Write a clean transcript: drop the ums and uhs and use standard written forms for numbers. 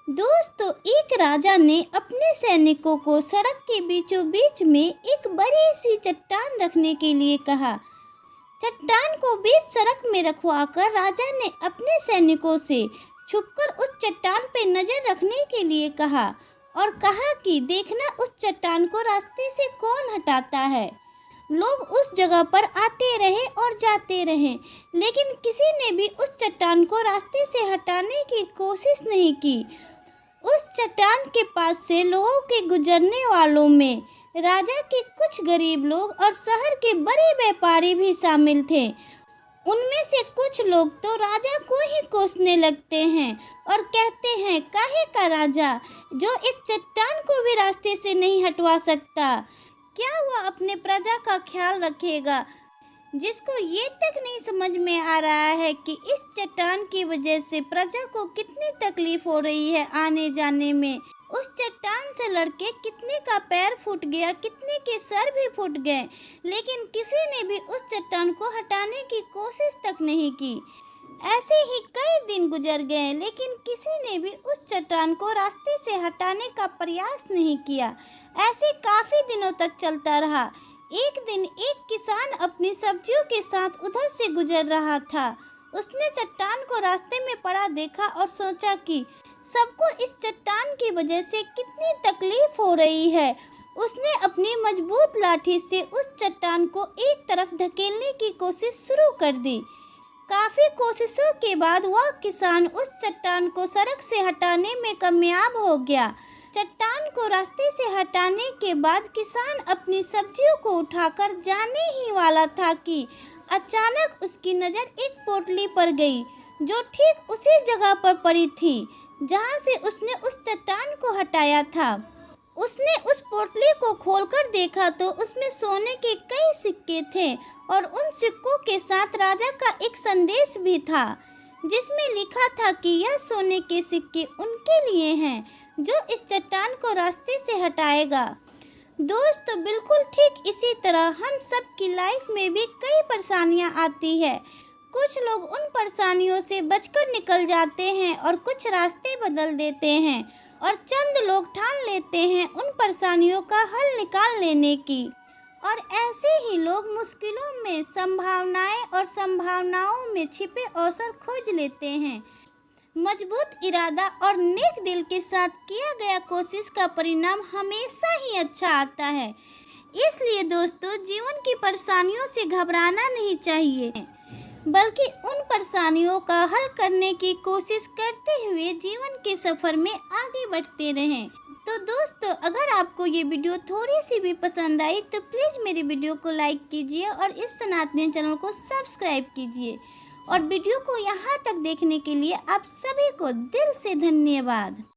दोस्तों, एक राजा ने अपने सैनिकों को सड़क के बीचों बीच में एक बड़ी सी चट्टान रखने के लिए कहा। चट्टान को बीच सड़क में रखवाकर राजा ने अपने सैनिकों से छुपकर उस चट्टान पर नजर रखने के लिए कहा और कहा कि देखना उस चट्टान को रास्ते से कौन हटाता है। लोग उस जगह पर आते रहे और जाते रहे, लेकिन किसी ने भी उस चट्टान को रास्ते से हटाने की कोशिश नहीं की। उस चट्टान के पास से लोगों के गुजरने वालों में राजा के कुछ गरीब लोग और शहर के बड़े व्यापारी भी शामिल थे। उनमें से कुछ लोग तो राजा को ही कोसने लगते हैं और कहते हैं, काहे का राजा जो एक चट्टान को भी रास्ते से नहीं हटवा सकता, क्या वह अपने प्रजा का ख्याल रखेगा, जिसको ये तक नहीं समझ में आ रहा है कि इस चट्टान की वजह से प्रजा को कितनी तकलीफ हो रही है आने जाने में। उस चट्टान से लड़के कितने का पैर फूट गया, कितने के सर भी फूट गए, लेकिन किसी ने भी उस चट्टान को हटाने की कोशिश तक नहीं की। ऐसे ही कई दिन गुजर गए, लेकिन किसी ने भी उस चट्टान को रास्ते से हटाने का प्रयास नहीं किया। ऐसे काफी दिनों तक चलता रहा। एक दिन एक किसान अपनी सब्जियों के साथ उधर से गुजर रहा था। उसने चट्टान को रास्ते में पड़ा देखा और सोचा कि सबको इस चट्टान की वजह से कितनी तकलीफ हो रही है। उसने अपनी मजबूत लाठी से उस चट्टान को एक तरफ धकेलने की कोशिश शुरू कर दी। काफी कोशिशों के बाद वह किसान उस चट्टान को सड़क से हटाने में कामयाब हो गया। चट्टान को रास्ते से हटाने के बाद किसान अपनी सब्जियों को उठाकर जाने ही वाला था कि अचानक उसकी नज़र एक पोटली पर गई, जो ठीक उसी जगह पर पड़ी थी जहां से उसने उस चट्टान को हटाया था। उसने उस पोटली को खोलकर देखा तो उसमें सोने के कई सिक्के थे और उन सिक्कों के साथ राजा का एक संदेश भी था, जिसमें लिखा था कि यह सोने के सिक्के उनके लिए हैं जो इस चट्टान को रास्ते से हटाएगा। दोस्तों, बिल्कुल ठीक इसी तरह हम सब की लाइफ में भी कई परेशानियां आती है। कुछ लोग उन परेशानियों से बचकर निकल जाते हैं और कुछ रास्ते बदल देते हैं, और चंद लोग ठान लेते हैं उन परेशानियों का हल निकाल लेने की। और ऐसे ही लोग मुश्किलों में संभावनाएं और संभावनाओं में छिपे अवसर खोज लेते हैं। मजबूत इरादा और नेक दिल के साथ किया गया कोशिश का परिणाम हमेशा ही अच्छा आता है। इसलिए दोस्तों, जीवन की परेशानियों से घबराना नहीं चाहिए, बल्कि उन परेशानियों का हल करने की कोशिश करते हुए जीवन के सफ़र में आगे बढ़ते रहें। तो दोस्तों, अगर आपको ये वीडियो थोड़ी सी भी पसंद आई तो प्लीज़ मेरी वीडियो को लाइक कीजिए और इस सनातन चैनल को सब्सक्राइब कीजिए। और वीडियो को यहाँ तक देखने के लिए आप सभी को दिल से धन्यवाद।